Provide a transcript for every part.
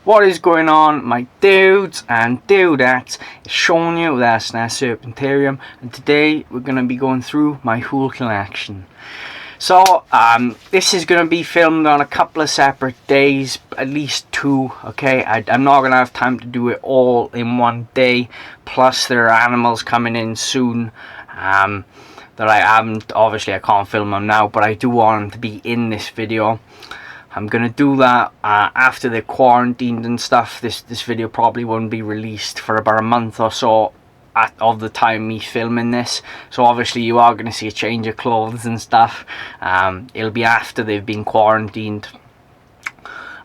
What is going on, my dudes and dudettes? It's showing you that's Serpentarium, and today we're going to be going through my whole collection. So this is going to be filmed on a couple of separate days, at least two. Okay, I'm not going to have time to do it all in one day, plus there are animals coming in soon that I haven't, obviously I can't film them now, but I do want them to be in this video. I'm gonna do that after they're quarantined and stuff. This video probably won't be released for about a month or so of the time me filming this. So obviously you are gonna see a change of clothes and stuff. It'll be after they've been quarantined,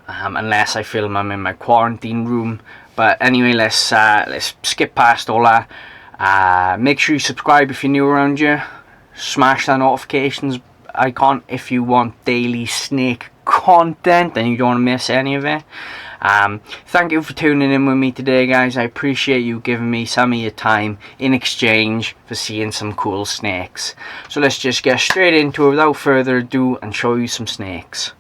unless I film them in my quarantine room. But anyway, let's skip past all that. Make sure you subscribe if you're new around here. Smash that notifications icon if you want daily snake content and you don't want to miss any of it. Thank you for tuning in with me today, guys. I appreciate you giving me some of your time in exchange for seeing some cool snakes. So let's just get straight into it without further ado and show you some snakes.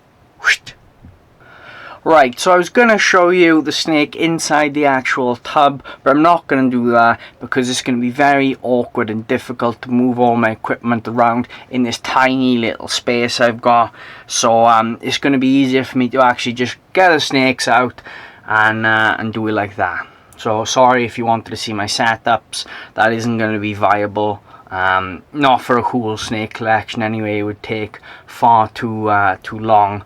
Right, so I was going to show you the snake inside the actual tub, but I'm not going to do that because it's going to be very awkward and difficult to move all my equipment around in this tiny little space I've got. So it's going to be easier for me to actually just get the snakes out and do it like that. So sorry if you wanted to see my setups, that isn't going to be viable. Not for a whole snake collection anyway. It would take far too long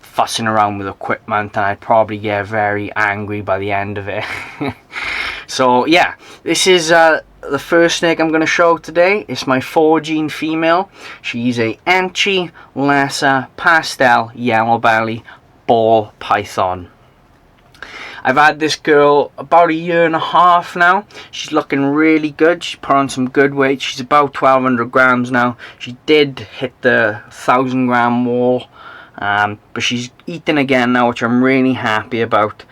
fussing around with equipment, and I'd probably get very angry by the end of it. So yeah, this is the first snake I'm going to show today. It's my 4-gene female. She's a Enchi Lesser Pastel Yellow Belly Ball Python. I've had this girl about a year and a half now. She's looking really good. She's put on some good weight. She's about 1,200 grams now. She did hit the 1,000 gram wall. But she's eating again now, which I'm really happy about.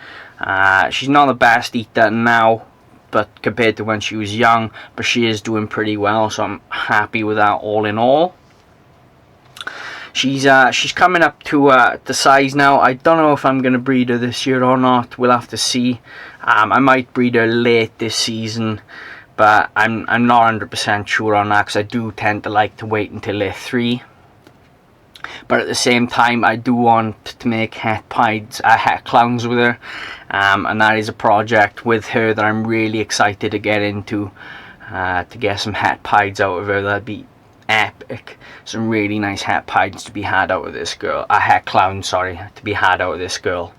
She's not the best eater now, but compared to when she was young, but she is doing pretty well, so I'm happy with that all in all. She's coming up to the size now. I don't know if I'm going to breed her this year or not. We'll have to see. I might breed her late this season, but I'm not 100% sure on that because I do tend to like to wait until they're 3. But at the same time, I do want to make het clowns with her, and that is a project with her that I'm really excited to get into, to get some het pieds out of her. That'd be epic. Some really nice het pieds to be had out of this girl. Het clowns, sorry, to be had out of this girl.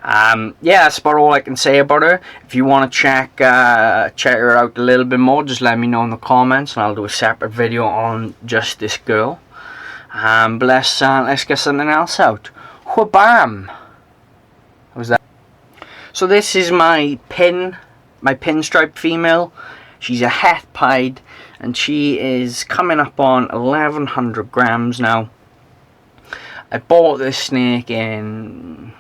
Yeah, that's about all I can say about her. If you want to check her out a little bit more, just let me know in the comments, and I'll do a separate video on just this girl. But let's get something else out. Wha-bam! What was that? So this is my pinstripe female. She's a het pied, and she is coming up on 1,100 grams now. I bought this snake in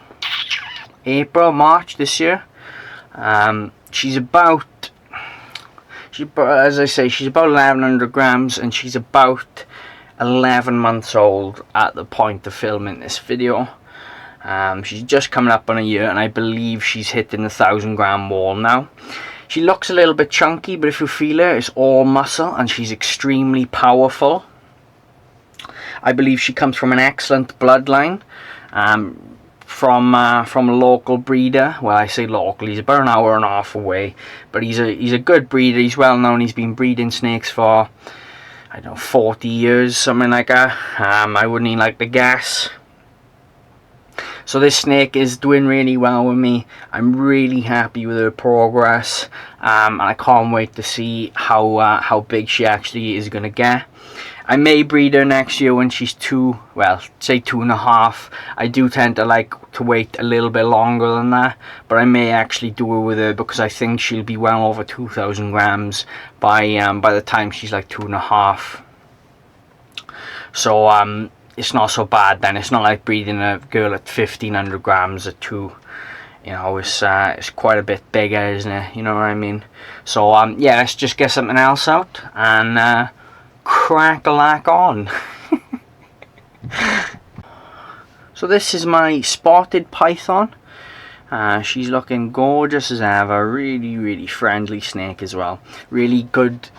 March this year. She's about, as I say, she's about 1,100 grams, and she's about 11 months old at the point of filming this video. She's just coming up on a year, and I believe she's hitting the 1,000 gram wall now. She looks a little bit chunky, but if you feel her, it's all muscle, and she's extremely powerful. I believe she comes from an excellent bloodline. From a local breeder. Well, I say local, he's about an hour and a half away, but he's a good breeder. He's well known. He's been breeding snakes for, I don't know, 40 years, something like that. I wouldn't even like to guess. So this snake is doing really well with me. I'm really happy with her progress, and I can't wait to see how big she actually is going to get. I may breed her next year when she's 2, well, say 2.5. I do tend to like to wait a little bit longer than that, but I may actually do her with her because I think she'll be well over 2,000 grams by the time she's like 2.5. So it's not so bad then. It's not like breeding a girl at 1,500 grams at 2. You know, it's quite a bit bigger, isn't it? You know what I mean? So yeah, let's just get something else out and crack-a-lack on. So this is my spotted python. She's looking gorgeous as ever. Really friendly snake as well. Really good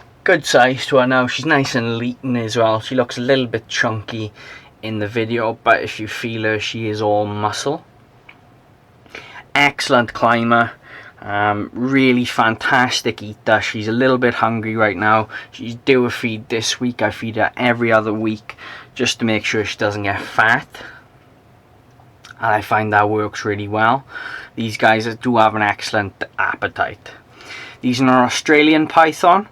size to her now. She's nice and lean as well. She looks a little bit chunky in the video, but if you feel her, she is all muscle. Excellent climber. Really fantastic eater. She's a little bit hungry right now. She's due a feed this week. I feed her every other week just to make sure she doesn't get fat, and I find that works really well. These guys do have an excellent appetite. These are an Australian python.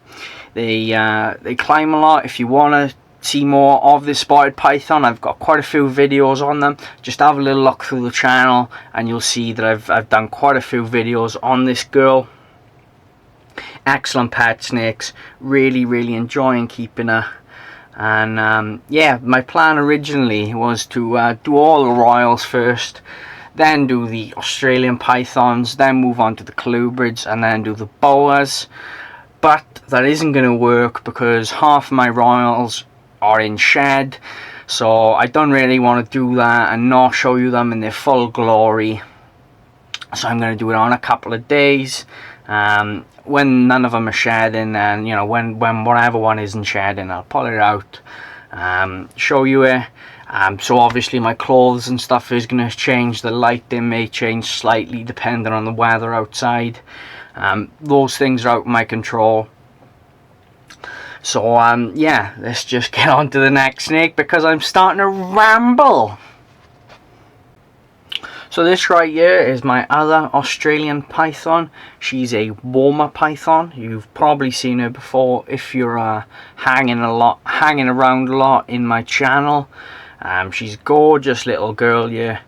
They climb a lot. If you want to see more of this spotted python, I've got quite a few videos on them. Just have a little look through the channel and you'll see that I've done quite a few videos on this girl. Excellent pet snakes. Really enjoying keeping her. And yeah, my plan originally was to do all the royals first, then do the Australian pythons, then move on to the colubrids, and then do the boas. But that isn't going to work because half of my royals are in shed, so I don't really want to do that and not show you them in their full glory. So I'm going to do it on a couple of days when none of them are shedding, and you know, when whatever one isn't shedding, I'll pull it out, show you it. So obviously my clothes and stuff is going to change. The lighting may change slightly depending on the weather outside. Those things are out of my control. So yeah, let's just get on to the next snake because I'm starting to ramble. So this right here is my other Australian python. She's a warmer python. You've probably seen her before if you're hanging around a lot in my channel. She's a gorgeous little girl here.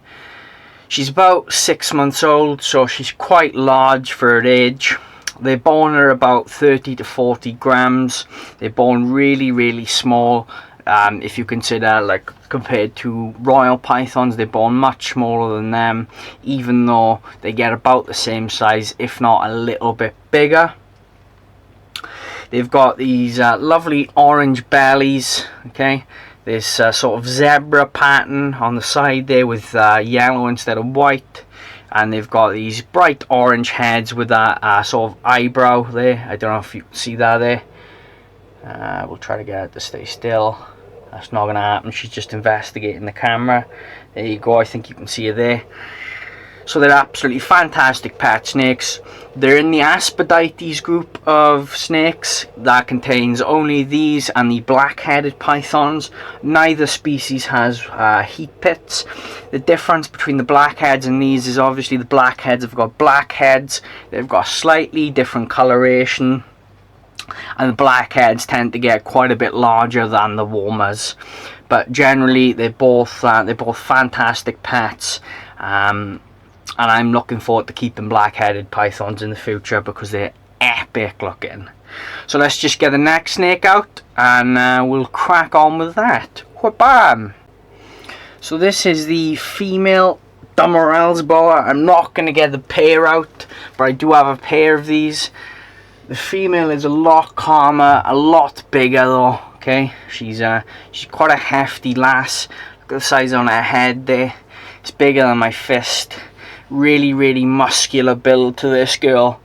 She's about 6 months old, so she's quite large for her age. They're born at about 30 to 40 grams. They're born really small. If you consider, like, compared to royal pythons, they're born much smaller than them, even though they get about the same size, if not a little bit bigger. They've got these lovely orange bellies, okay? This sort of zebra pattern on the side there with yellow instead of white. And they've got these bright orange heads with that sort of eyebrow there. I don't know if you can see that there. We'll try to get it to stay still. That's not going to happen. She's just investigating the camera. There you go. I think you can see her there. So they're absolutely fantastic pet snakes. They're in the Aspodites group of snakes that contains only these and the black-headed pythons. Neither species has heat pits. The difference between the blackheads and these is obviously the blackheads have got black heads. They've got slightly different coloration, and the blackheads tend to get quite a bit larger than the warmers. But generally, they're both fantastic pets. And I'm looking forward to keeping black-headed pythons in the future because they're epic looking. So let's just get the next snake out and we'll crack on with that. Wha-bam! So this is the female Dummerell's boa. I'm not going to get the pair out, but I do have a pair of these. The female is a lot calmer, a lot bigger though. Okay, she's quite a hefty lass. Look at the size on her head there. It's bigger than my fist. Really muscular build to this girl.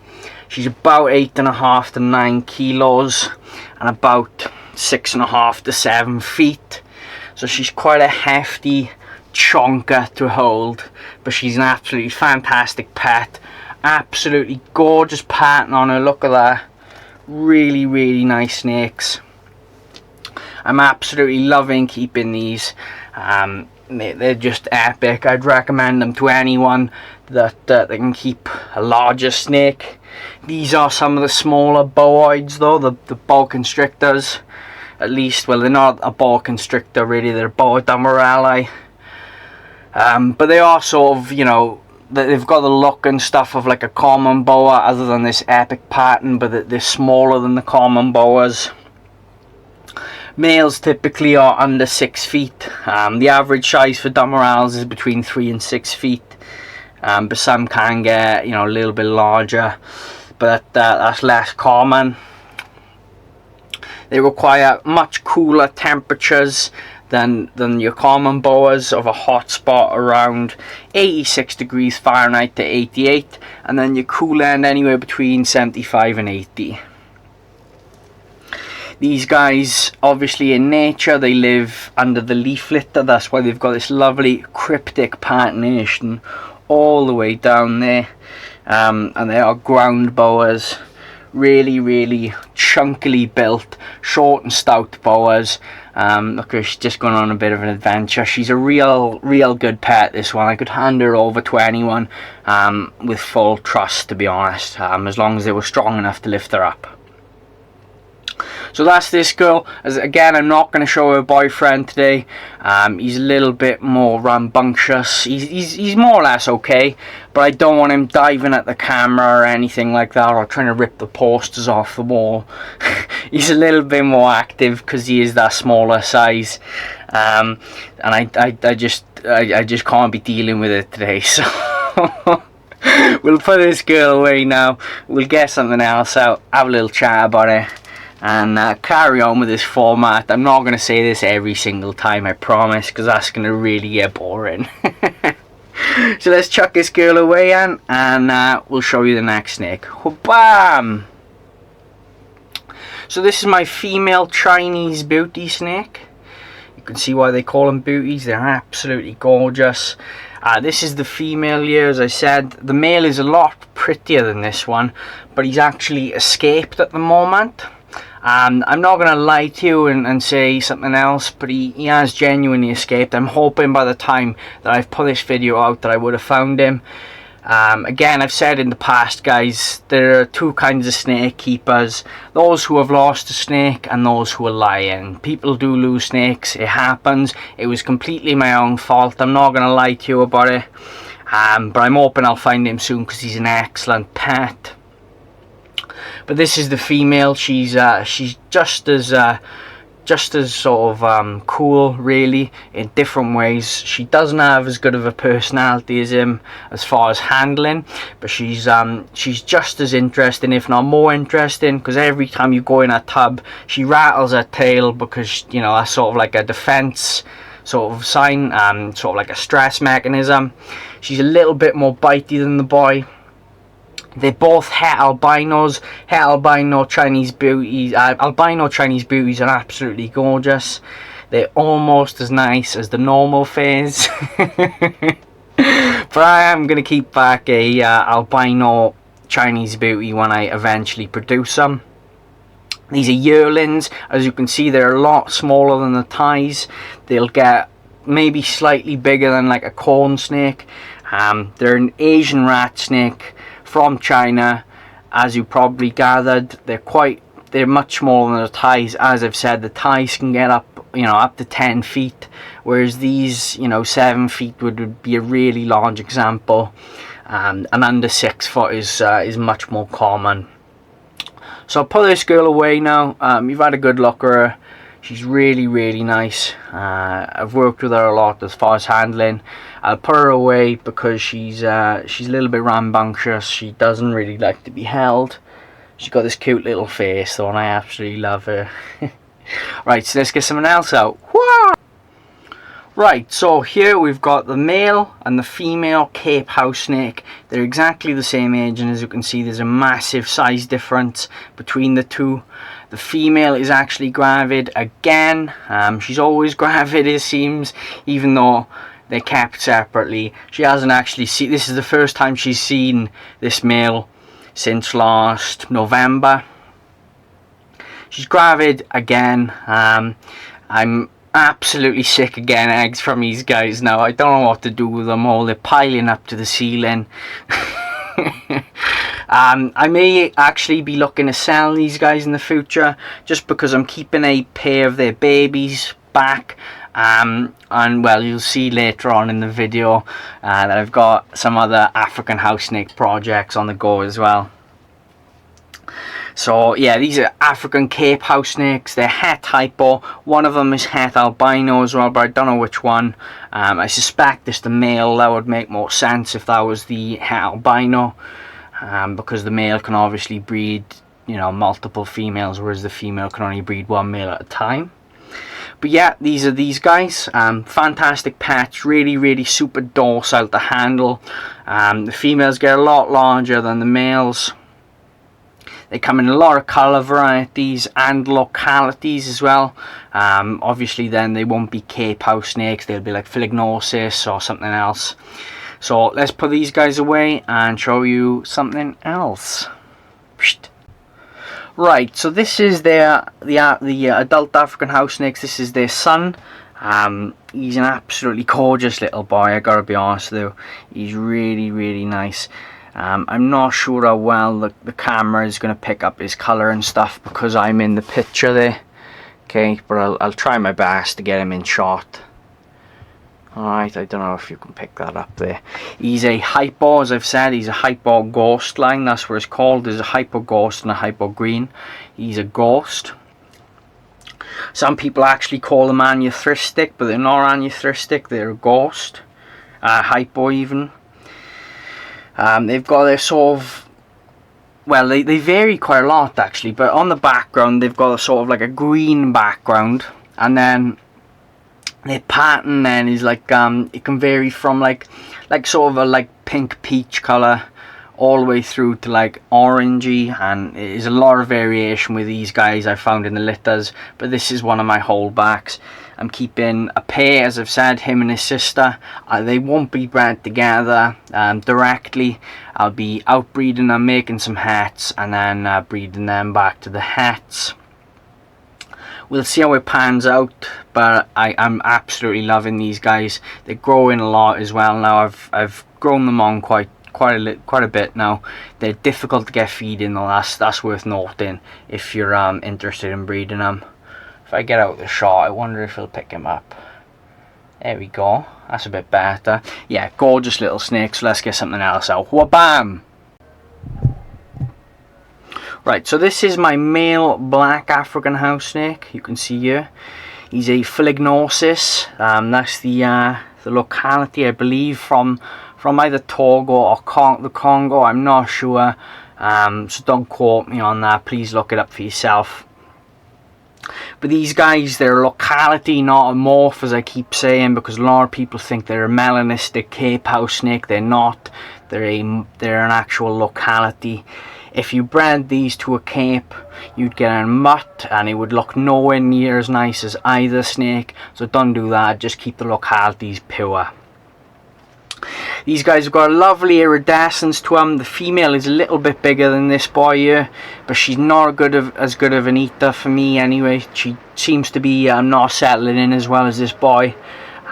She's about 8.5 to 9 kilos and about 6.5 to 7 feet. So she's quite a hefty chonker to hold, but she's an absolutely fantastic pet. Absolutely gorgeous pattern on her. Look at that. Really nice snakes. I'm absolutely loving keeping these. They're just epic. I'd recommend them to anyone that they can keep a larger snake. These are some of the smaller booids though, the boa constrictors. At least, well, they're not a boa constrictor really, they're boa dummerelli. But they are sort of, you know, they've got the look and stuff of like a common boa other than this epic pattern, but they're smaller than the common boas. Males typically are under 6 feet. The average size for Dummerells is between 3 and 6 feet. But some can get, you know, a little bit larger, but that's less common. They require much cooler temperatures than your common boas, of a hot spot around 86 degrees Fahrenheit to 88, and then your cool end anywhere between 75 and 80. These guys, obviously in nature, they live under the leaf litter. That's why they've got this lovely cryptic patination all the way down there. And they are ground boas. Really chunkily built, short and stout boas. Look, she's just gone on a bit of an adventure. She's a real good pet, this one. I could hand her over to anyone with full trust, to be honest, as long as they were strong enough to lift her up. So that's this girl. As again, I'm not going to show her boyfriend today. He's a little bit more rambunctious. He's more or less okay, but I don't want him diving at the camera or anything like that, or trying to rip the posters off the wall. He's a little bit more active because he is that smaller size, and I just can't be dealing with it today. So we'll put this girl away now. We'll get something else out, have a little chat about it, and carry on with this format. I'm not going to say this every single time, I promise, because that's going to really get boring. So let's chuck this girl away, and we'll show you the next snake. Bam! So this is my female Chinese beauty snake. You can see why they call them beauties. They're absolutely gorgeous. This is the female here, as I said. The male is a lot prettier than this one, but he's actually escaped at the moment. I'm not going to lie to you and say something else, but he has genuinely escaped. I'm hoping by the time that I've put this video out that I would have found him. Again, I've said in the past, guys, there are two kinds of snake keepers: those who have lost a snake and those who are lying. People do lose snakes, it happens. It was completely my own fault, I'm not going to lie to you about it. But I'm hoping I'll find him soon because he's an excellent pet. But this is the female. She's just as sort of cool, really, in different ways. She doesn't have as good of a personality as him as far as handling, but she's just as interesting, if not more interesting, because every time you go in a tub, she rattles her tail, because, you know, that's sort of like a defense sort of sign, sort of like a stress mechanism. She's a little bit more bitey than the boy. They're both het albinos. Het albino Chinese beauties. Albino Chinese beauties are absolutely gorgeous. They're almost as nice as the normal phase. But I am going to keep back a albino Chinese beauty when I eventually produce them. These are yearlings. As you can see, they're a lot smaller than the Thais. They'll get maybe slightly bigger than like a corn snake. They're an Asian rat snake from China. As you probably gathered, they're much smaller than the Thais. As I've said, the Thais can get up, you know, up to 10 feet, whereas these, you know, 7 feet would be a really large example, and under 6 foot is much more common. So I'll put this girl away now. You've had a good look at her. She's really nice. I've worked with her a lot as far as handling. I'll put her away because she's a little bit rambunctious. She doesn't really like to be held. She's got this cute little face though, and I absolutely love her. Right, so let's get something else out. Whoa! Right, so here we've got the male and the female Cape house snake. They're exactly the same age, and as you can see, there's a massive size difference between the two. The female is actually gravid again. She's always gravid, it seems, even though they're kept separately. She hasn't actually seen, this is the first time she's seen this male since last November. She's gravid again. I'm absolutely sick of getting eggs from these guys now. I don't know what to do with them all. They're piling up to the ceiling. I may actually be looking to sell these guys in the future, just because I'm keeping a pair of their babies back. And well, you'll see later on in the video that I've got some other African house snake projects on the go as well. So yeah, these are African Cape house snakes. They're het hypo. One of them is het albino as well, but I don't know which one. I suspect it's the male. That would make more sense if that was the het albino, because the male can obviously breed, you know, multiple females, whereas the female can only breed one male at a time. But yeah, these are these guys. Fantastic pets, really super docile to handle. The females get a lot larger than the males. They come in a lot of colour varieties and localities as well. Obviously then they won't be Cape house snakes, they'll be like Philognosis or something else. So let's put these guys away and show you something else. Right, so this is the adult African house snakes. This is their son. He's an absolutely gorgeous little boy, I gotta be honest with you. He's really nice. I'm not sure how well the camera is going to pick up his colour and stuff because I'm in the picture there. Okay, but I'll try my best to get him in shot. Alright, I don't know if you can pick that up there. He's a hypo, as I've said, he's a hypo ghost line. That's what it's called. There's a hypo ghost and a hypo green. He's a ghost. Some people actually call them anuthristic, but they're not anuthristic, they're a ghost. Hypo even. They've got their sort of, well, they vary quite a lot actually, but on the background they've got a sort of like a green background, and then their pattern then is like it can vary from like sort of a like pink peach colour all the way through to like orangey, and there's a lot of variation with these guys I found in the litters, but this is one of my holdbacks. I'm keeping a pair, as I've said, him and his sister. They won't be bred together directly. I'll be outbreeding them, making some hats, and then breeding them back to the hats. We'll see how it pans out, but I'm absolutely loving these guys. They're growing a lot as well now. I've grown them on quite a bit now. They're difficult to get feed in though. That's worth noting if you're interested in breeding them. If I get out the shot, I wonder if he'll pick him up. There we go. That's a bit better. Yeah, gorgeous little snake. So let's get something else out. Wabam! Right, so this is my male black African house snake. You can see here. He's a Philognosis. That's the locality, I believe, from either Togo or the Congo. I'm not sure. So don't quote me on that. Please look it up for yourself. But these guys, they're locality, not a morph, as I keep saying, because a lot of people think they're a melanistic Cape house snake. They're not. They're an actual locality. If you bred these to a Cape, you'd get a mutt, and it would look nowhere near as nice as either snake. So don't do that. Just keep the localities pure. These guys have got a lovely iridescence to them. The female is a little bit bigger than this boy here, but she's not as good of an eater for me anyway. She seems to be not settling in as well as this boy,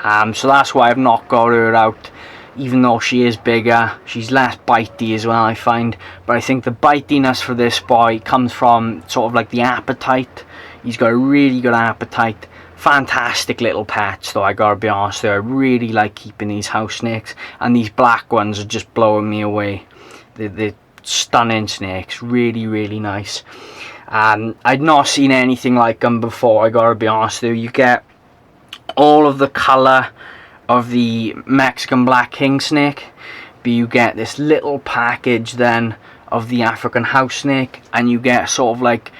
so that's why I've not got her out. Even though she is bigger, she's less bitey as well, I find. But I think the bitiness for this boy comes from sort of like the appetite. He's got a really good appetite. Fantastic little pets though, I gotta be honest with you. I really like keeping these house snakes, and these black ones are just blowing me away. They're stunning snakes, really nice. I'd not seen anything like them before, I gotta be honest with you. You get all of the colour of the Mexican black king snake, but you get this little package then of the African house snake, and you get sort of like,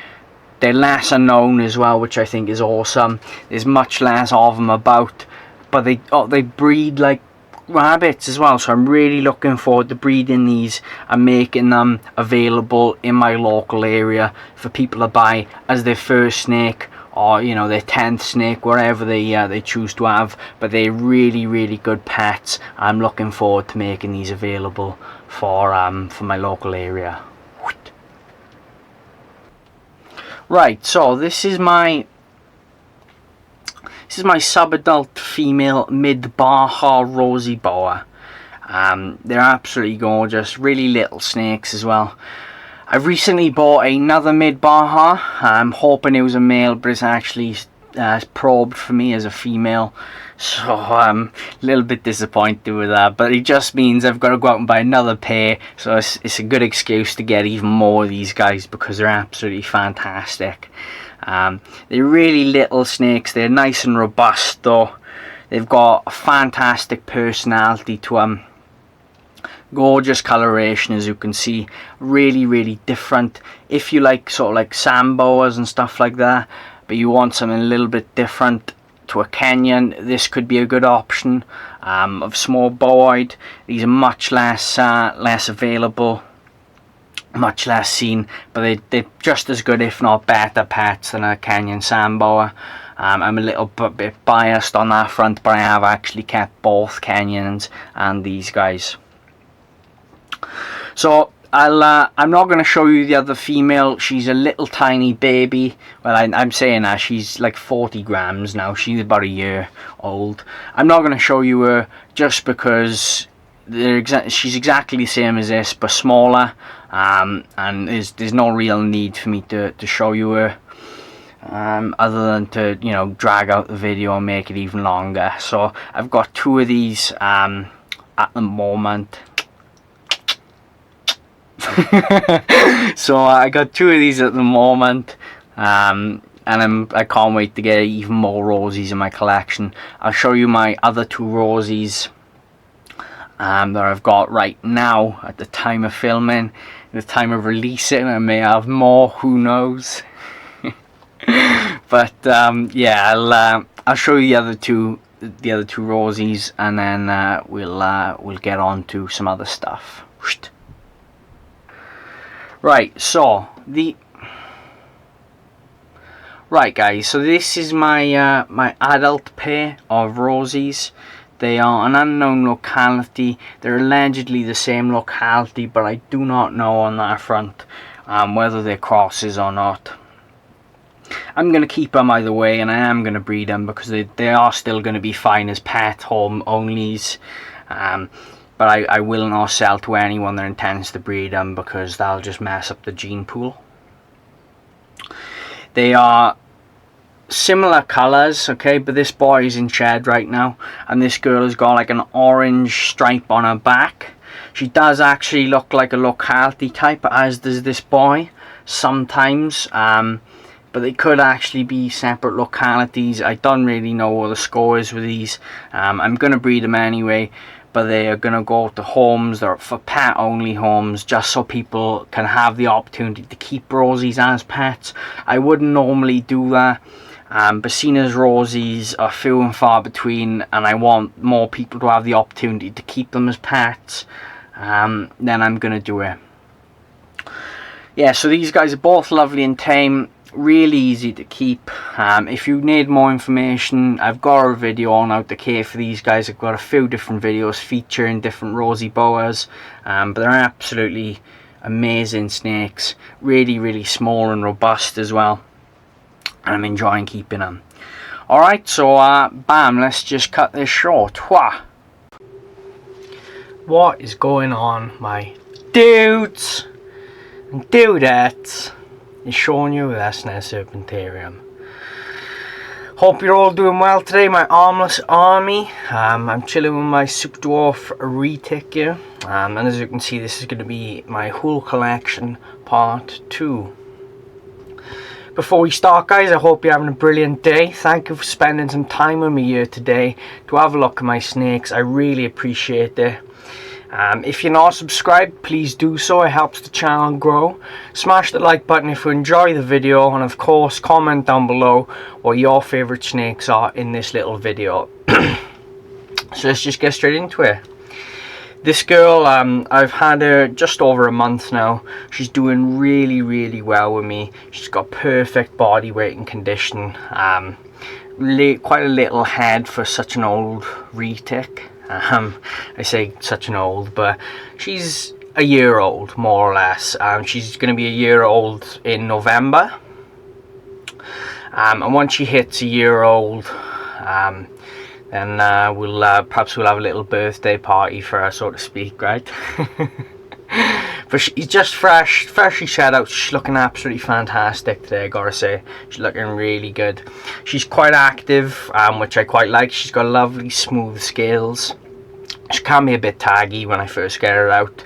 they're lesser known as well, which I think is awesome. There's much less of them about, but they breed like rabbits as well. So I'm really looking forward to breeding these and making them available in my local area for people to buy as their first snake, or you know, their 10th snake, whatever they choose to have. But they're really good pets. I'm looking forward to making these available for my local area. Right, so this is my sub-adult female mid-Baja rosy boa. They're absolutely gorgeous, really little snakes as well. I've recently bought another mid-Baja. I'm hoping it was a male, but it's actually probed for me as a female. So I'm a little bit disappointed with that, but it just means I've got to go out and buy another pair, so it's a good excuse to get even more of these guys because they're absolutely fantastic. They're really little snakes. They're nice and robust though. They've got a fantastic personality to them. Gorgeous coloration, as you can see. Really different. If you like sort of like sand boas and stuff like that, but you want something a little bit different, to a Kenyan, this could be a good option. Of small bow-eyed, these are much less available, much less seen, but they're just as good, if not better, pets than a Kenyan sandboa. I'm a little bit biased on that front, but I have actually kept both Kenyans and these guys. So I'm not going to show you the other female. She's a little tiny baby. Well, I'm saying that she's like 40 grams now. She's about a year old. I'm not going to show you her just because she's exactly the same as this, but smaller. And there's no real need for me to show you her, other than to, you know, drag out the video and make it even longer. So I've got two of these at the moment. So I got two of these at the moment, and I can't wait to get even more rosies in my collection. I'll show you my other two rosies that I've got right now at the time of filming. At the time of releasing, I may have more, who knows. But yeah, I'll show you the other two rosies, and then we'll get on to some other stuff. Right, so guys, so this is my my adult pair of rosies. They are an unknown locality. They're allegedly the same locality, but I do not know on that front whether they're crosses or not. I'm going to keep them either way, and I am going to breed them because they are still going to be fine as pet home onlys. But I will not sell to anyone that intends to breed them, because that'll just mess up the gene pool. They are similar colours, okay, but this boy is in shed right now, and this girl has got like an orange stripe on her back. She does actually look like a locality type, as does this boy sometimes, but they could actually be separate localities. I don't really know what the score is with these. I'm going to breed them anyway, but they are going to go to homes that are for pet only homes, just so people can have the opportunity to keep rosies as pets. I wouldn't normally do that, but seeing as rosies are few and far between, and I want more people to have the opportunity to keep them as pets, then I'm going to do it. Yeah, so these guys are both lovely and tame, really easy to keep. If you need more information, I've got a video on how to care for these guys. I've got a few different videos featuring different rosy boas, but they're absolutely amazing snakes, really small and robust as well, and I'm enjoying keeping them. Alright, so bam, let's just cut this short. What is going on, my dudes and dudettes? Is showing you this nice serpentarium. Hope you're all doing well today, my armless army. I'm chilling with my super dwarf retic here, and as you can see, this is going to be my whole collection part 2. Before we start, guys, I hope you're having a brilliant day. Thank you for spending some time with me here today to have a look at my snakes. I really appreciate it. If you're not subscribed, please do so. It helps the channel grow. Smash the like button if you enjoy the video, and of course comment down below what your favorite snakes are in this little video. So let's just get straight into it. This girl, I've had her just over a month now. She's doing really well with me. She's got perfect body weight and condition. Quite a little head for such an old retic. I say such an old, but she's a year old, more or less. She's going to be a year old in November, and once she hits a year old, then perhaps we'll have a little birthday party for her, so to speak, right? But she's just freshly shed out. She's looking absolutely fantastic today, I gotta say. She's looking really good. She's quite active, which I quite like. She's got lovely smooth scales. She can be a bit taggy when I first get her out,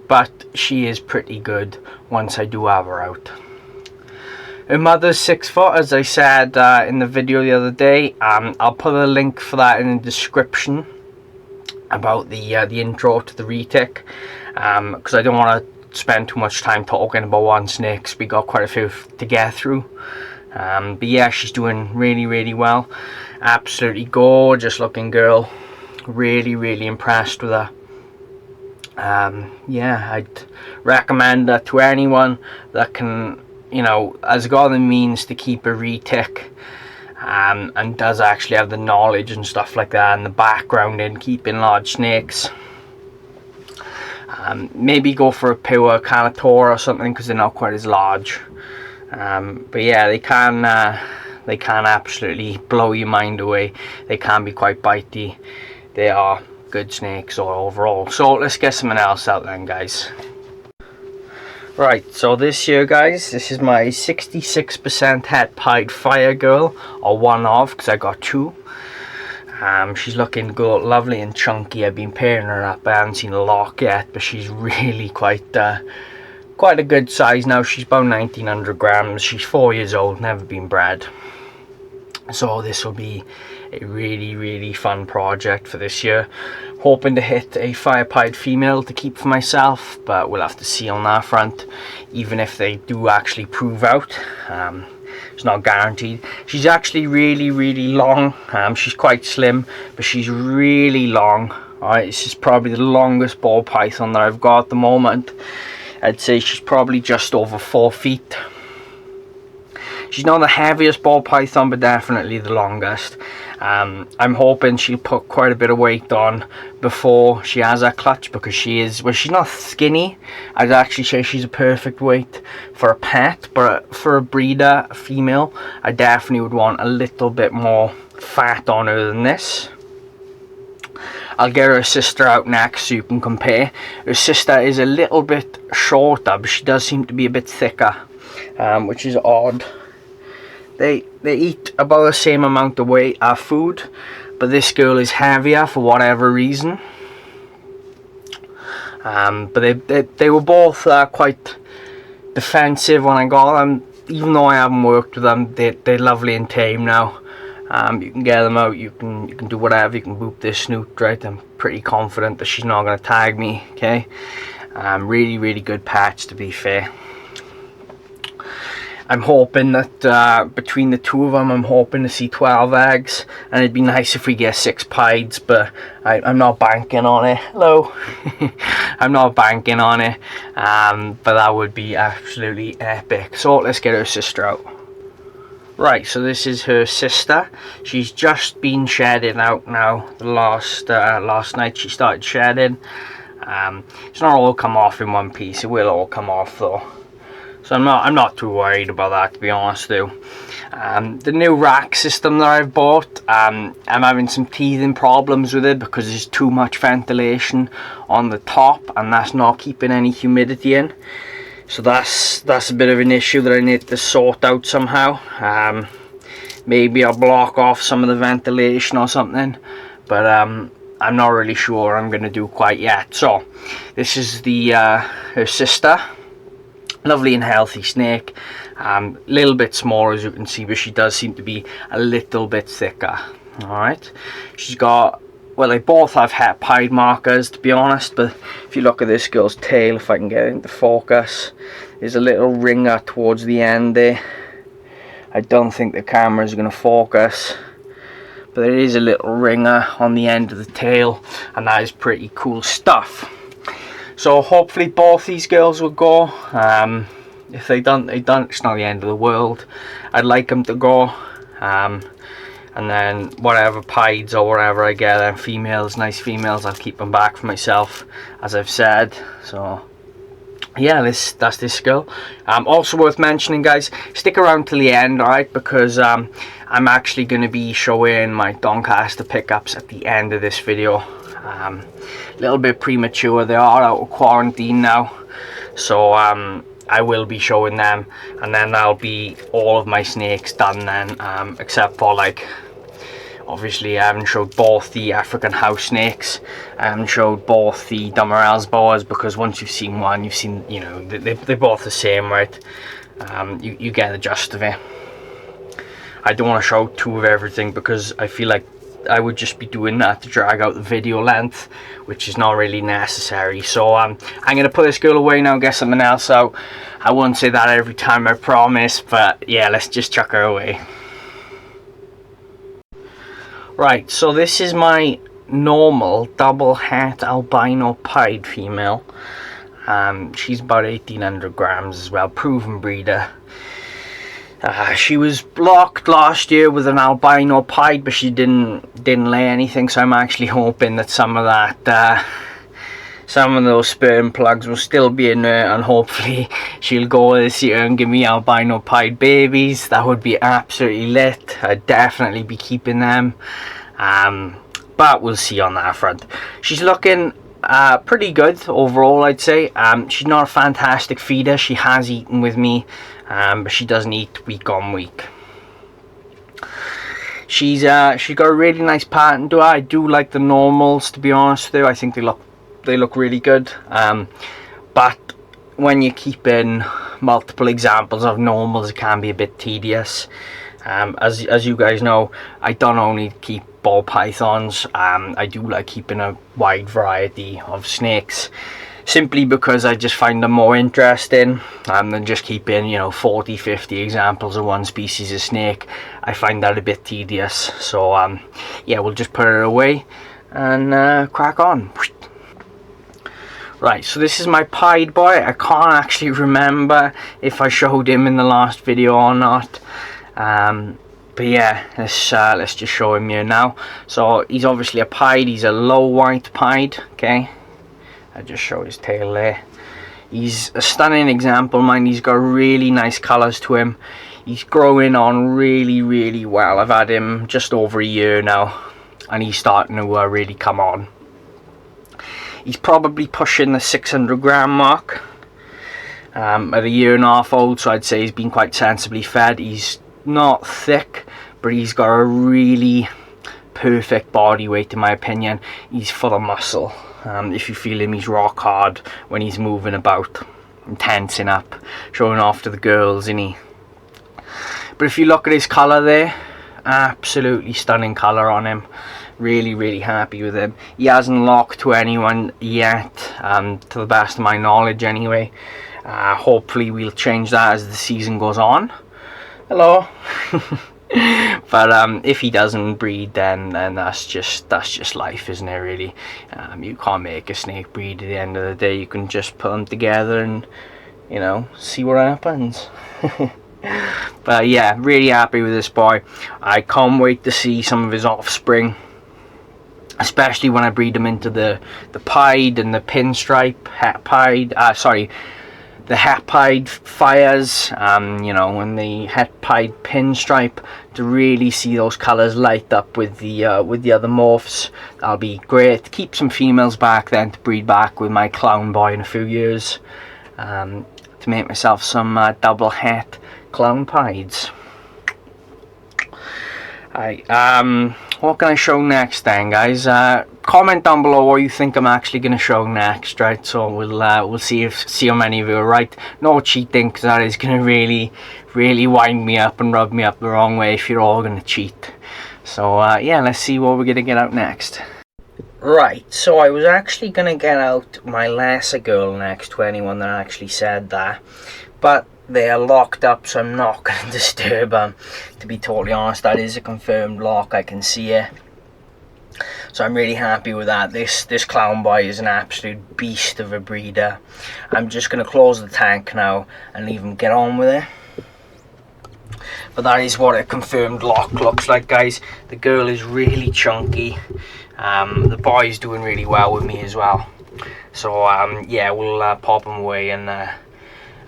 but she is pretty good once I do have her out. Her mother's 6 foot, as I said in the video the other day. I'll put a link for that in the description about the intro to the retic, because I don't want to spend too much time talking about one snake, because we got quite a few to get through. But yeah, she's doing really well. Absolutely gorgeous looking girl. Really impressed with her. Yeah, I'd recommend that to anyone that can, you know, has got the means to keep a retic, and does actually have the knowledge and stuff like that, and the background in keeping large snakes. Maybe go for a pure Calator or something, because they're not quite as large. But yeah, they can absolutely blow your mind away. They can be quite bitey. They are good snakes overall. So let's get something else out then, guys. Right, so this here, guys, this is my 66% het pied fire girl, or one of, because I got two. She's looking good, lovely and chunky. I've been pairing her up. I haven't seen a lock yet, but she's really quite a good size now. She's about 1900 grams. She's 4 years old, never been bred. So this will be a really fun project for this year. Hoping to hit a fire-pied female to keep for myself, but we'll have to see on that front, even if they do actually prove out. It's not guaranteed. She's actually really long. She's quite slim, but she's really long. Alright, this is probably the longest ball python that I've got at the moment. I'd say she's probably just over 4 feet. She's not the heaviest ball python, but definitely the longest. I'm hoping she'll put quite a bit of weight on before she has her clutch, because she is, well, she's not skinny. I'd actually say she's a perfect weight for a pet, but for a breeder, a female, I definitely would want a little bit more fat on her than this. I'll get her sister out next so you can compare. Her sister is a little bit shorter, but she does seem to be a bit thicker, which is odd. They eat about the same amount of weight of food, but this girl is heavier for whatever reason. But they were both quite defensive when I got them. Even though I haven't worked with them, they're lovely and tame now. You can get them out, you can do whatever, you can boop their snoot, right? I'm pretty confident that she's not going to tag me, okay? Really good patch, to be fair. I'm hoping that between the two of them, I'm hoping to see 12 eggs, and it'd be nice if we get 6 pieds, but I'm not banking on it. Hello. I'm not banking on it, but that would be absolutely epic. So let's get her sister out. Right, so this is her sister. She's just been shedding out now. The last night she started shedding. It's not all come off in one piece. It will all come off though. So I'm not too worried about that, to be honest though. The new rack system that I've bought, I'm having some teething problems with it because there's too much ventilation on the top, and that's not keeping any humidity in. So that's a bit of an issue that I need to sort out somehow. Maybe I'll block off some of the ventilation or something, but I'm not really sure what I'm going to do quite yet. So this is her sister. Lovely and healthy snake, little bit smaller as you can see, but she does seem to be a little bit thicker. Alright, she's got, well, they both have het pied markers, to be honest, but if you look at this girl's tail, if I can get it into focus, there's a little ringer towards the end there. I don't think the camera is going to focus, but there is a little ringer on the end of the tail, and that is pretty cool stuff. So hopefully both these girls will go. If they don't, it's not the end of the world. I'd like them to go. And then whatever pieds or whatever I get, and females, nice females, I'll keep them back for myself, as I've said. So yeah, that's this girl. Also worth mentioning, guys, stick around till the end, alright, because I'm actually going to be showing my Doncaster pickups at the end of this video. A little bit premature, they are out of quarantine now, so I will be showing them, and then that'll be all of my snakes done then, except for, like, obviously I haven't showed both the African house snakes. I haven't showed both the Dumerels boas, because once you've seen one, you've seen, you know, they're both the same, right? You get the gist of it. I don't want to show two of everything, because I feel like I would just be doing that to drag out the video length, which is not really necessary. So I'm going to put this girl away now and get something else out. I won't say that every time, I promise, but yeah, let's just chuck her away. Right, so this is my normal double het albino pied female. She's about 1800 grams as well, proven breeder. She was blocked last year with an albino pied, but she didn't lay anything, so I'm actually hoping that some of that some of those sperm plugs will still be in there, and hopefully she'll go this year and give me albino pied babies. That would be absolutely lit. I'd definitely be keeping them, but we'll see on that front. She's looking pretty good overall, I'd say. She's not a fantastic feeder. She has eaten with me, but she doesn't eat week on week. She's got a really nice pattern to her. I do like the normals, to be honest with you. I think they look really good, but when you keep in multiple examples of normals, it can be a bit tedious. As you guys know, I don't only keep ball pythons. I do like keeping a wide variety of snakes, simply because I just find them more interesting than just keeping, you know, 40-50 examples of one species of snake. I find that a bit tedious, so yeah, we'll just put it away and crack on. Right, so this is my pied boy. I can't actually remember if I showed him in the last video or not, but yeah, let's just show him here now. So he's obviously a pied. He's a low white pied. Okay, I just show his tail there. He's a stunning example, mind. He's got really nice colours to him. He's growing on really well. I've had him just over a year now, and he's starting to really come on. He's probably pushing the 600 gram mark at a year and a half old, so I'd say he's been quite sensibly fed. He's not thick, but he's got a really perfect body weight in my opinion. He's full of muscle. If you feel him, he's rock hard when he's moving about and tensing up, showing off to the girls, isn't he? But if you look at his colour there, absolutely stunning colour on him. Really happy with him. He hasn't locked to anyone yet, to the best of my knowledge anyway. Hopefully we'll change that as the season goes on. Hello. But if he doesn't breed, then that's just life, isn't it, really? You can't make a snake breed at the end of the day. You can just put them together and, you know, see what happens. But yeah, really happy with this boy. I can't wait to see some of his offspring, especially when I breed them into the pied and the pinstripe het pied. The het pied fires. You know, when the het pied pinstripe, to really see those colours light up with the other morphs. That'll be great. Keep some females back then to breed back with my clown boy in a few years. To make myself some double het clown pieds. What can I show next then, guys? Comment down below what you think I'm actually going to show next, right? So we'll see how many of you are right. No cheating, because that is going to really wind me up and rub me up the wrong way if you're all going to cheat. So yeah, let's see what we're going to get out next. Right, so I was actually going to get out my lesser girl next to anyone that actually said that, but they are locked up, so I'm not going to disturb them. To be totally honest, that is a confirmed lock. I can see it, so I'm really happy with that. This clown boy is an absolute beast of a breeder. I'm just going to close the tank now and leave him get on with it. But that is what a confirmed lock looks like, guys. The girl is really chunky. The boy is doing really well with me as well. So yeah, we'll pop him away and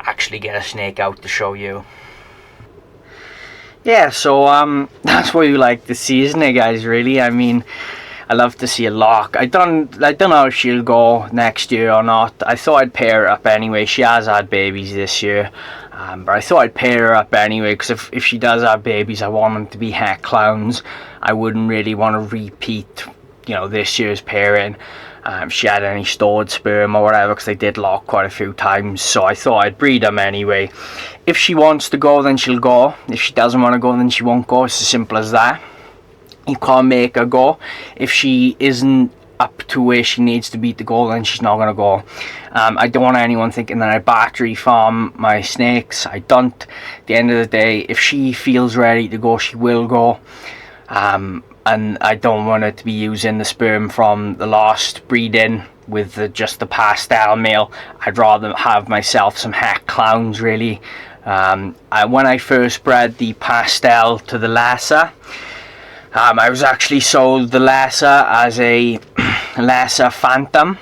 actually get a snake out to show you. Yeah, so that's what you like to see, isn't it, guys? Really, I mean, I love to see a lock. I don't know if she'll go next year or not. I thought I'd pair her up anyway. She has had babies this year, but I thought I'd pair her up anyway, because if she does have babies, I want them to be het clowns. I wouldn't really want to repeat, you know, this year's pairing. If she had any stored sperm or whatever, because they did lock quite a few times, so I thought I'd breed them anyway. If she wants to go, then she'll go. If she doesn't want to go, then she won't go. It's as simple as that. You can't make her go. If she isn't up to where she needs to be to go, then she's not going to go. I don't want anyone thinking that I battery farm my snakes. I don't. At the end of the day, if she feels ready to go, she will go. and I don't want it to be using the sperm from the last breeding with just the pastel male. I'd rather have myself some het clowns, really. When I first bred the pastel to the lesser, I was actually sold the lesser as a lesser phantom,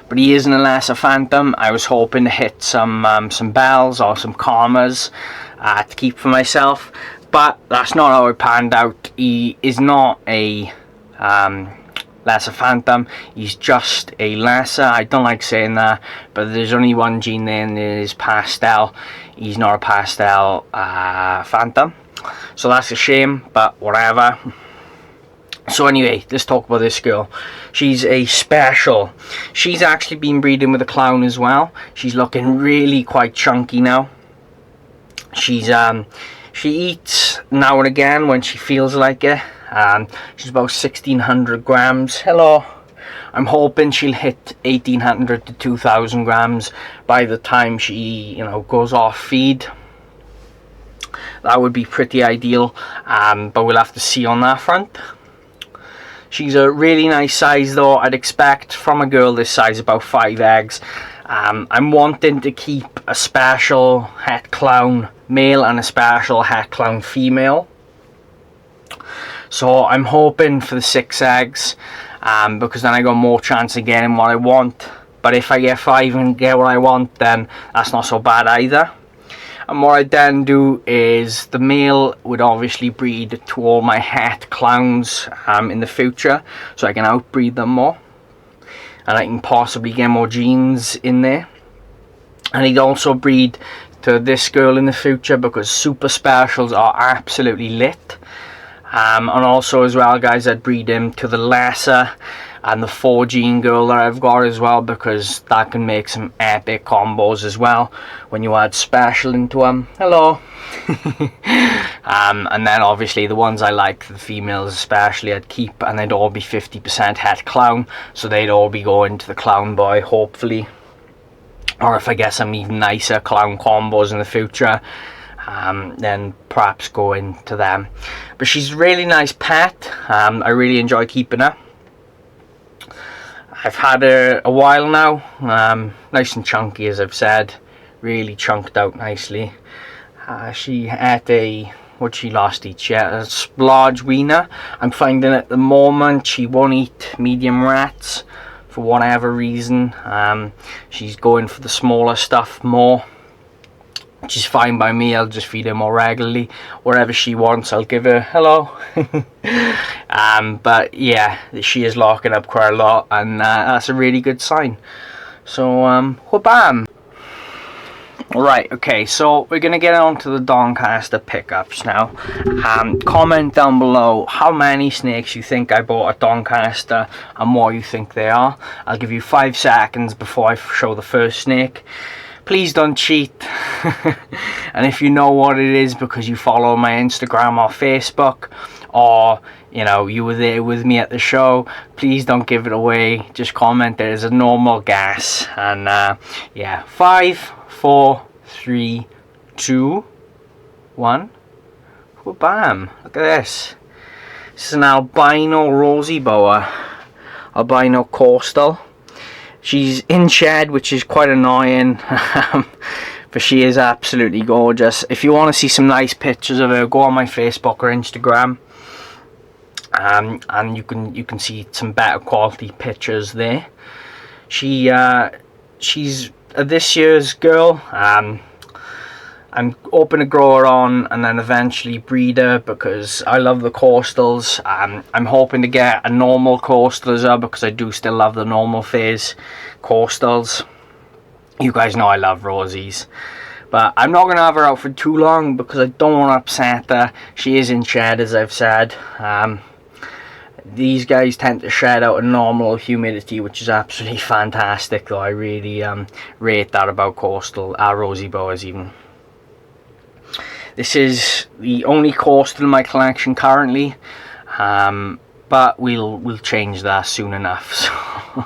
but he isn't a lesser phantom. I was hoping to hit some bells or some commas to keep for myself, but that's not how it panned out. He is not a lesser phantom, he's just a lesser. I don't like saying that, but there's only one gene there and it is pastel. He's not a pastel phantom, so that's a shame, but whatever. So anyway, let's talk about this girl. She's a special. She's actually been breeding with a clown as well. She's looking really quite chunky now. She's she eats now and again when she feels like it. She's about 1,600 grams. Hello. I'm hoping she'll hit 1,800 to 2,000 grams by the time she, you know, goes off feed. That would be pretty ideal, but we'll have to see on that front. She's a really nice size though. I'd expect from a girl this size about 5 eggs. I'm wanting to keep a special het clown male and a special het clown female. So I'm hoping for the 6 eggs, because then I got more chance of getting what I want. But if I get 5 and get what I want, then that's not so bad either. And what I then do is the male would obviously breed to all my het clowns in the future, so I can outbreed them more, and I can possibly get more genes in there. And he'd also breed to this girl in the future because super specials are absolutely lit. And also as well, guys, I'd breed him to the lesser and the 4 gene girl that I've got as well, because that can make some epic combos as well when you add special into them. Hello. And then obviously the ones I like, the females especially, I'd keep, and they'd all be 50% het clown, so they'd all be going to the clown boy hopefully, or if I get some even nicer clown combos in the future, then perhaps go into them. But she's a really nice pet. I really enjoy keeping her. I've had her a while now, nice and chunky as I've said, really chunked out nicely. She had a, what she last eat? She had a large wiener. I'm finding at the moment she won't eat medium rats for whatever reason. She's going for the smaller stuff more, which is fine by me. I'll just feed her more regularly. Whatever she wants, I'll give her. Hello. But yeah, she is locking up quite a lot, and that's a really good sign. So, wha-bam. Right, okay, so we're going to get on to the Doncaster pickups now. Comment down below how many snakes you think I bought at Doncaster and what you think they are. I'll give you 5 seconds before I show the first snake. Please don't cheat. And if you know what it is because you follow my Instagram or Facebook, or you know you were there with me at the show, please don't give it away. Just comment there's a normal guess. And yeah, 5, 4, 3, 2, 1. Well, bam, look at this. This is an albino rosy boa, albino coastal. She's in shed, which is quite annoying, but she is absolutely gorgeous. If you want to see some nice pictures of her, go on my Facebook or Instagram, and you can see some better quality pictures there. She's this year's girl. I'm hoping to grow her on and then eventually breed her because I love the coastals. I'm hoping to get a normal coastal as well because I do still love the normal phase coastals. You guys know I love rosies. But I'm not going to have her out for too long because I don't want to upset her. She is in shed, as I've said. These guys tend to shed out in normal humidity, which is absolutely fantastic though. I really rate that about coastal, rosy boas even. This is the only coastal in my collection currently, but we'll change that soon enough. So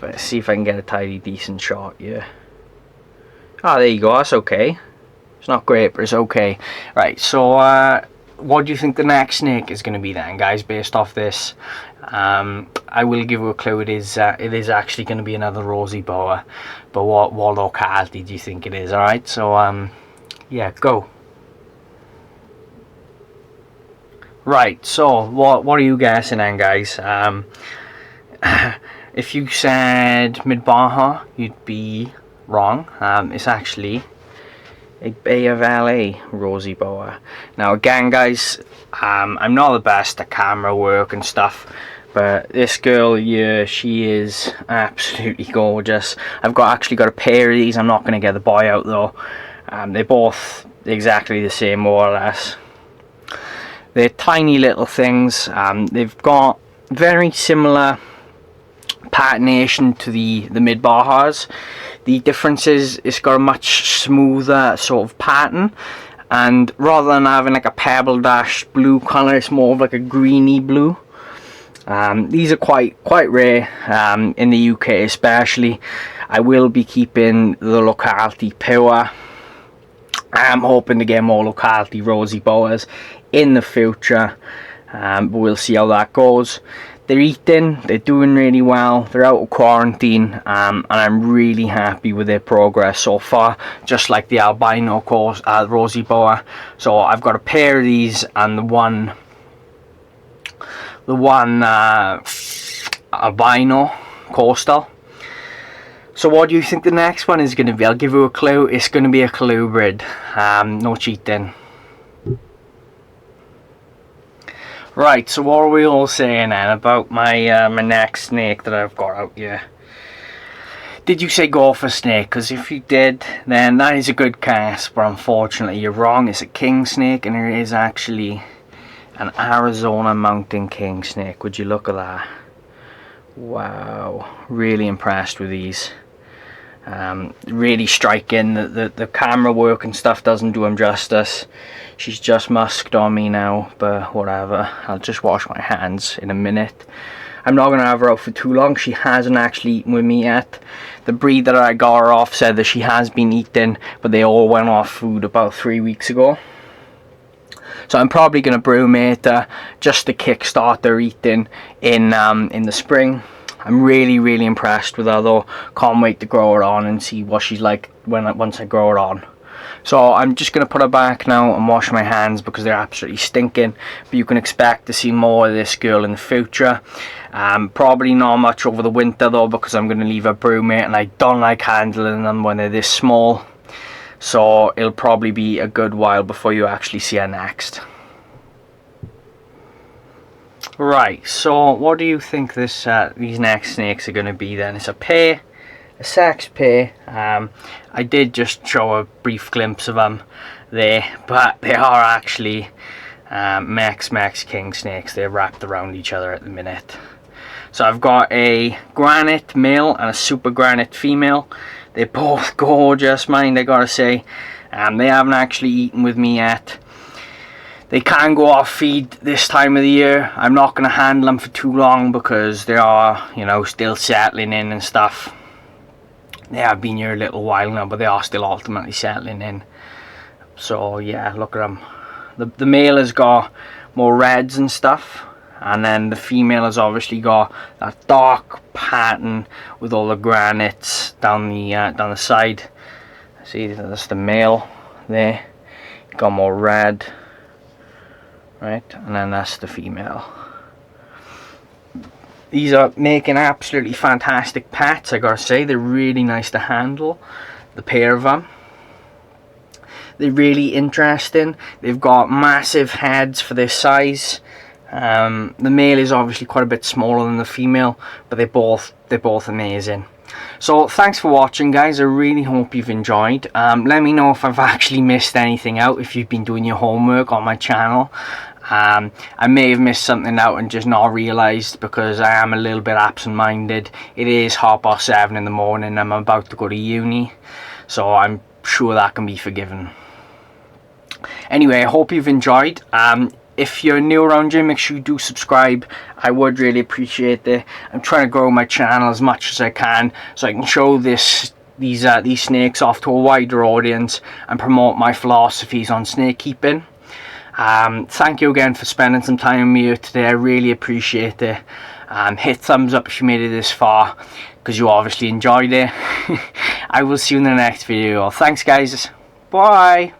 let's see if I can get a tidy decent shot here. Ah, there you go, that's okay. It's not great, but it's okay. Right, so what do you think the next snake is going to be then, guys, based off this? I will give you a clue. It is actually going to be another rosy boa, but what locality do you think it is? Alright, so yeah, go. Right, so what are you guessing then, guys? If you said Mid-Baja, you'd be wrong. It's actually a Bay of LA rosy boa. Now again, guys, I'm not the best at camera work and stuff, but this girl here, she is absolutely gorgeous. I've actually got a pair of these. I'm not going to get the boy out though. They're both exactly the same, more or less. They're tiny little things. They've got very similar patternation to the Mid-Bajas. The difference is it's got a much smoother sort of pattern, and rather than having like a pebble dash blue colour, it's more of like a greeny blue. These are quite rare in the UK especially. I will be keeping the locality pure. I'm hoping to get more locality rosy boas in the future, but we'll see how that goes. They're eating, they're doing really well, they're out of quarantine, and I'm really happy with their progress so far, just like the albino rosy boa. So I've got a pair of these and the one albino coastal. So what do you think the next one is going to be? I'll give you a clue. It's going to be a colubrid. No cheating. Right, so what are we all saying then about my my next snake that I've got out here? Did you say gopher snake? Because if you did, then that is a good guess, but unfortunately you're wrong. It's a king snake, and it is actually an Arizona mountain king snake. Would you look at that? Wow, really impressed with these. Really striking. The camera work and stuff doesn't do him justice. She's just musked on me now, but whatever. I'll just wash my hands in a minute. I'm not going to have her out for too long. She hasn't actually eaten with me yet. The breed that I got her off said that she has been eating, but they all went off food about 3 weeks ago. So I'm probably going to brewmate her just to kickstart her eating in the spring. I'm really impressed with her though. Can't wait to grow her on and see what she's like once I grow her on. So I'm just going to put her back now and wash my hands because they're absolutely stinking. But you can expect to see more of this girl in the future. Probably not much over the winter though, because I'm going to leave her brewmate, and I don't like handling them when they're this small. So it'll probably be a good while before you actually see her next. Right, so what do you think these next snakes are going to be then? It's a pair, a sex pair. I did just show a brief glimpse of them there, but they are actually Mex king snakes. They're wrapped around each other at the minute. So I've got a granite male and a super granite female. They're both gorgeous, mind I gotta say. They haven't actually eaten with me yet. They can go off feed this time of the year. I'm not going to handle them for too long because they are, you know, still settling in and stuff. They have been here a little while now, but they are still ultimately settling in. So yeah, look at them. The male has got more reds and stuff, and then the female has obviously got that dark pattern with all the granites down the side. See, that's the male there. Got more red. Right, and then that's the female. These are making absolutely fantastic pets, I gotta say. They're really nice to handle, the pair of them. They're really interesting. They've got massive heads for their size. The male is obviously quite a bit smaller than the female, but they're both amazing. So thanks for watching, guys. I really hope you've enjoyed. Let me know if I've actually missed anything out, if you've been doing your homework on my channel. I may have missed something out and just not realised because I am a little bit absent-minded. It is 7:30 in the morning. I'm about to go to uni, so I'm sure that can be forgiven. Anyway, I hope you've enjoyed. If you're new around here, make sure you do subscribe. I would really appreciate it. I'm trying to grow my channel as much as I can so I can show these snakes off to a wider audience and promote my philosophies on snake keeping. Thank you again for spending some time with me today. I really appreciate it. Hit thumbs up if you made it this far, because you obviously enjoyed it. I will see you in the next video. Thanks guys. Bye.